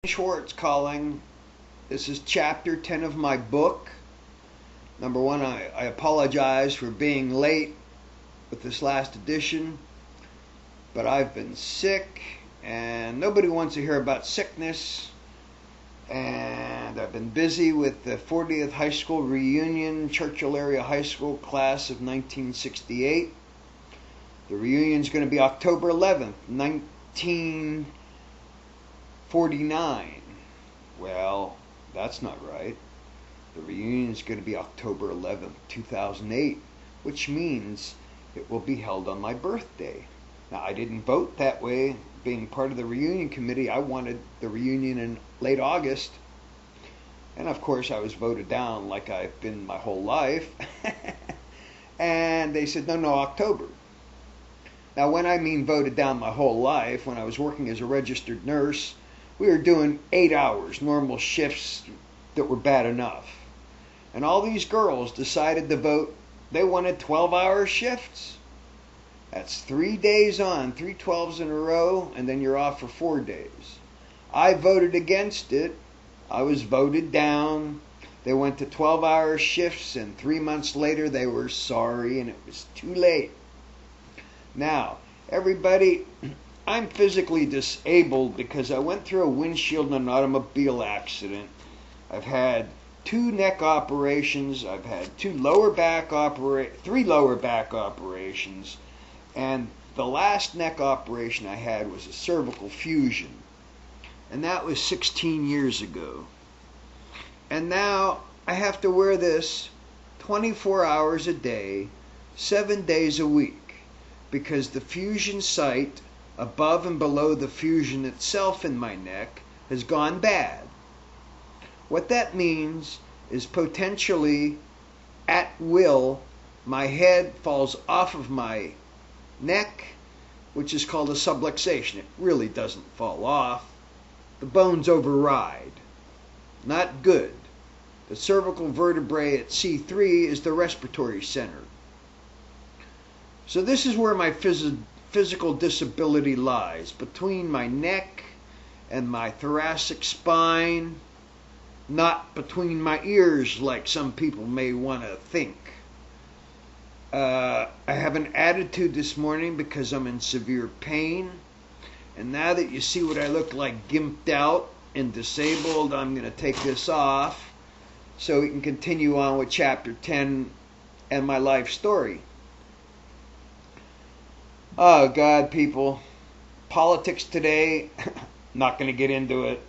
Schwartz calling. This is chapter 10 of my book. Number one, I apologize for being late with this last edition, but I've been sick and nobody wants to hear about sickness. And I've been busy with the 40th high school reunion, Churchill area high school class of 1968. The reunion is going to be October 11th, 1949. Well, that's not right. The reunion is going to be October 11th, 2008, which means it will be held on my birthday. Now, I didn't vote that way. Being part of the reunion committee, I wanted the reunion in late August. And of course, I was voted down like I've been my whole life. And they said, no, October. Now, when I mean voted down my whole life, when I was working as a registered nurse, we were doing 8 hours, normal shifts that were bad enough. And all these girls decided to vote, they wanted 12-hour shifts. That's 3 days on, 3 12s in a row, and then you're off for 4 days. I voted against it. I was voted down. They went to 12-hour shifts, and 3 months later they were sorry, and it was too late. Now, everybody, I'm physically disabled because I went through a windshield in an automobile accident. I've had 2 neck operations. I've had 3 lower back operations. And the last neck operation I had was a cervical fusion. And that was 16 years ago. And now I have to wear this 24 hours a day, 7 days a week, because the fusion site above and below the fusion itself in my neck has gone bad. What that means is potentially, at will, my head falls off of my neck, which is called a subluxation. It really doesn't fall off. The bones override. Not good. The cervical vertebrae at C3 is the respiratory center. So this is where my physical disability lies, between my neck and my thoracic spine, not between my ears like some people may want to think. I have an attitude this morning because I'm in severe pain. And now that you see what I look like, gimped out and disabled, I'm going to take this off so we can continue on with chapter 10 and my life story. Oh, God, people. Politics today, not going to get into it.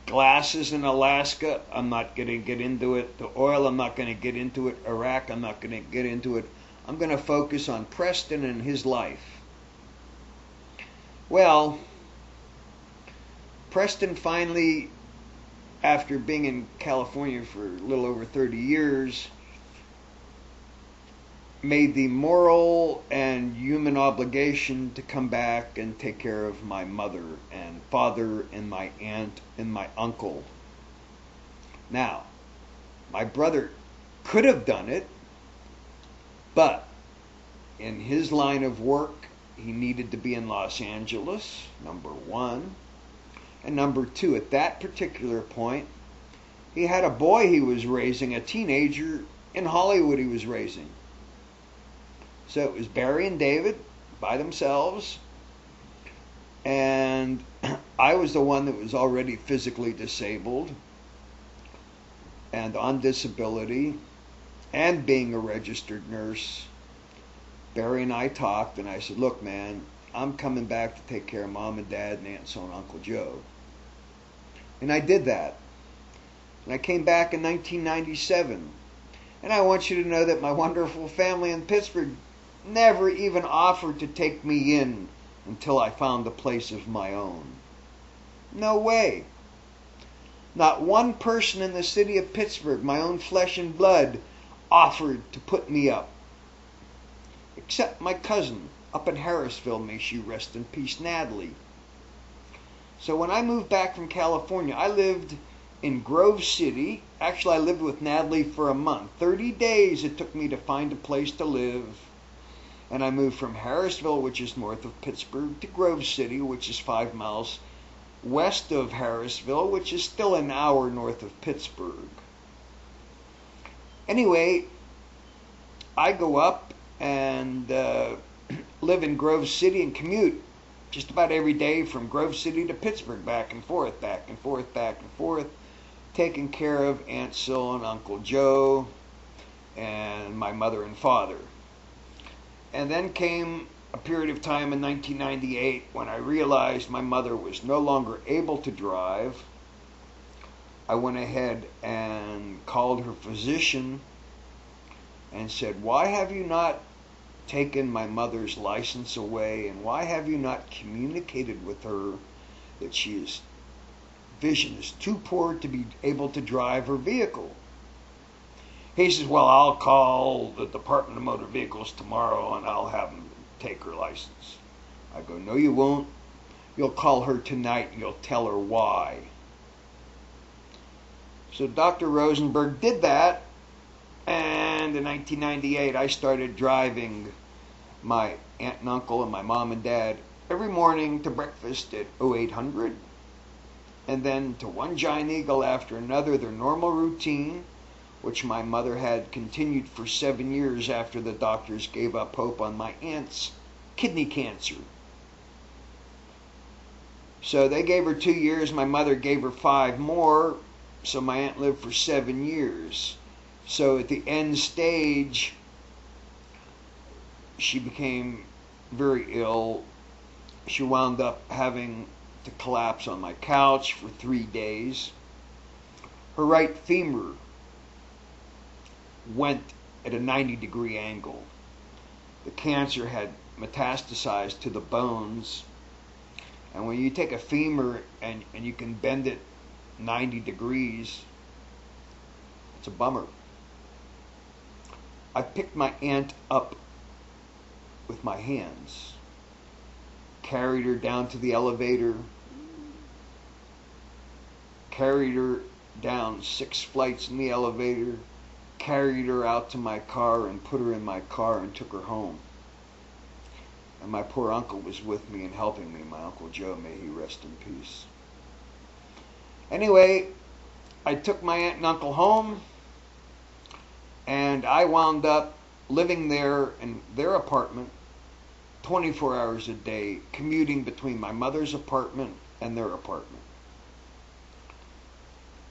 Glasses in Alaska, I'm not going to get into it. The oil, I'm not going to get into it. Iraq, I'm not going to get into it. I'm going to focus on Preston and his life. Well, Preston finally, after being in California for a little over 30 years, made the moral and human obligation to come back and take care of my mother and father and my aunt and my uncle. Now, my brother could have done it, but in his line of work, he needed to be in Los Angeles, number one. And number two, at that particular point, he had a boy he was raising, a teenager in Hollywood he was raising. So it was Barry and David by themselves. And I was the one that was already physically disabled and on disability and being a registered nurse. Barry and I talked, and I said, look, man, I'm coming back to take care of Mom and Dad and Aunt, so and Uncle Joe. And I did that. And I came back in 1997. And I want you to know that my wonderful family in Pittsburgh never even offered to take me in until I found a place of my own. No way. Not one person in the city of Pittsburgh, my own flesh and blood, offered to put me up. Except my cousin up in Harrisville, may she rest in peace, Natalie. So when I moved back from California, I lived in Grove City. Actually, I lived with Natalie for a month. 30 days it took me to find a place to live. And I moved from Harrisville, which is north of Pittsburgh, to Grove City, which is 5 miles west of Harrisville, which is still an hour north of Pittsburgh. Anyway, I go up and live in Grove City and commute just about every day from Grove City to Pittsburgh, back and forth, back and forth, back and forth, taking care of Aunt Sil and Uncle Joe and my mother and father. And then came a period of time in 1998 when I realized my mother was no longer able to drive. I went ahead and called her physician and said, "Why have you not taken my mother's license away, and why have you not communicated with her that she's vision is too poor to be able to drive her vehicle?" He says, "Well, I'll call the Department of Motor Vehicles tomorrow and I'll have them take her license." I go, "No, you won't. You'll call her tonight and you'll tell her why." So Dr. Rosenberg did that, and in 1998 I started driving my aunt and uncle and my mom and dad every morning to breakfast at 0800, and then to one giant eagle after another, their normal routine, which my mother had continued for 7 years after the doctors gave up hope on my aunt's kidney cancer. So they gave her 2 years, my mother gave her 5 more, so my aunt lived for 7 years. So at the end stage, she became very ill. She wound up having to collapse on my couch for 3 days. Her right femur went at a 90-degree angle. The cancer had metastasized to the bones. And when you take a femur and you can bend it 90 degrees, it's a bummer. I picked my aunt up with my hands, carried her down to the elevator, carried her down 6 flights in the elevator, carried her out to my car and put her in my car and took her home. And my poor uncle was with me and helping me, my Uncle Joe, may he rest in peace. Anyway, I took my aunt and uncle home, and I wound up living there in their apartment 24 hours a day, commuting between my mother's apartment and their apartment.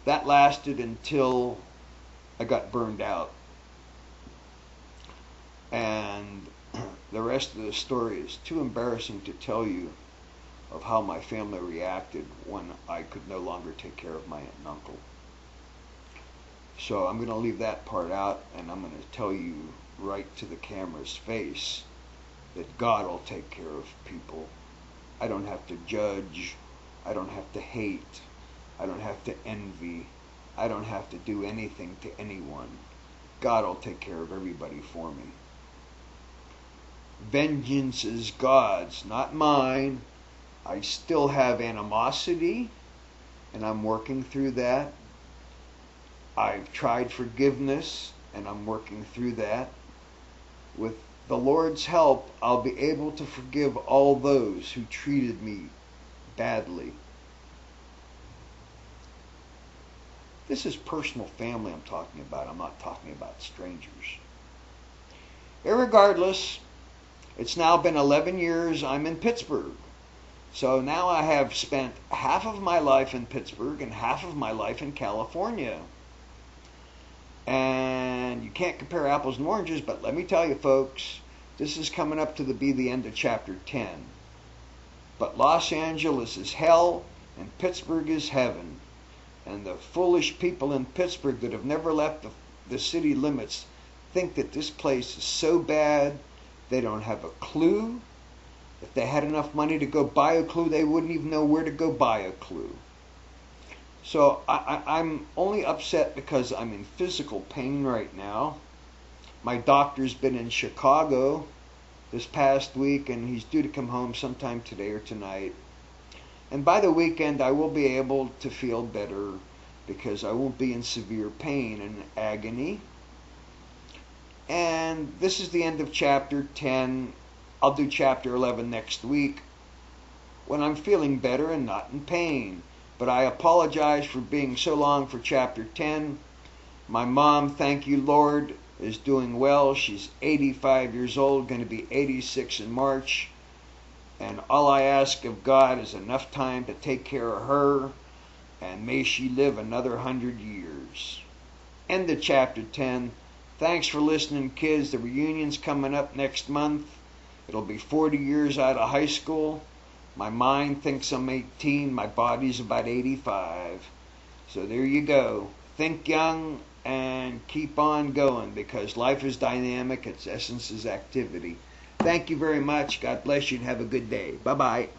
That lasted until I got burned out. And the rest of the story is too embarrassing to tell you of how my family reacted when I could no longer take care of my aunt and uncle. So I'm going to leave that part out, and I'm going to tell you right to the camera's face that God will take care of people. I don't have to judge. I don't have to hate. I don't have to envy. I don't have to do anything to anyone. God will take care of everybody for me. Vengeance is God's, not mine. I still have animosity, and I'm working through that. I've tried forgiveness, and I'm working through that. With the Lord's help, I'll be able to forgive all those who treated me badly. This is personal family I'm talking about. I'm not talking about strangers. Irregardless, it's now been 11 years I'm in Pittsburgh. So now I have spent half of my life in Pittsburgh and half of my life in California. And you can't compare apples and oranges, but let me tell you, folks, this is coming up to be the end of chapter 10. But Los Angeles is hell and Pittsburgh is heaven. And the foolish people in Pittsburgh that have never left the city limits think that this place is so bad they don't have a clue. If they had enough money to go buy a clue, they wouldn't even know where to go buy a clue. So I'm only upset because I'm in physical pain right now. My doctor's been in Chicago this past week, and he's due to come home sometime today or tonight. And by the weekend, I will be able to feel better because I won't be in severe pain and agony. And this is the end of chapter 10. I'll do chapter 11 next week. when I'm feeling better and not in pain. But I apologize for being so long for chapter 10. My mom, thank you, Lord, is doing well. She's 85 years old, going to be 86 in March. And all I ask of God is enough time to take care of her, and may she live another 100 years. End of chapter 10. Thanks for listening, kids. The reunion's coming up next month. It'll be 40 years out of high school. My mind thinks I'm 18. My body's about 85. So there you go. Think young and keep on going, because life is dynamic. Its essence is activity. Thank you very much. God bless you and have a good day. Bye-bye.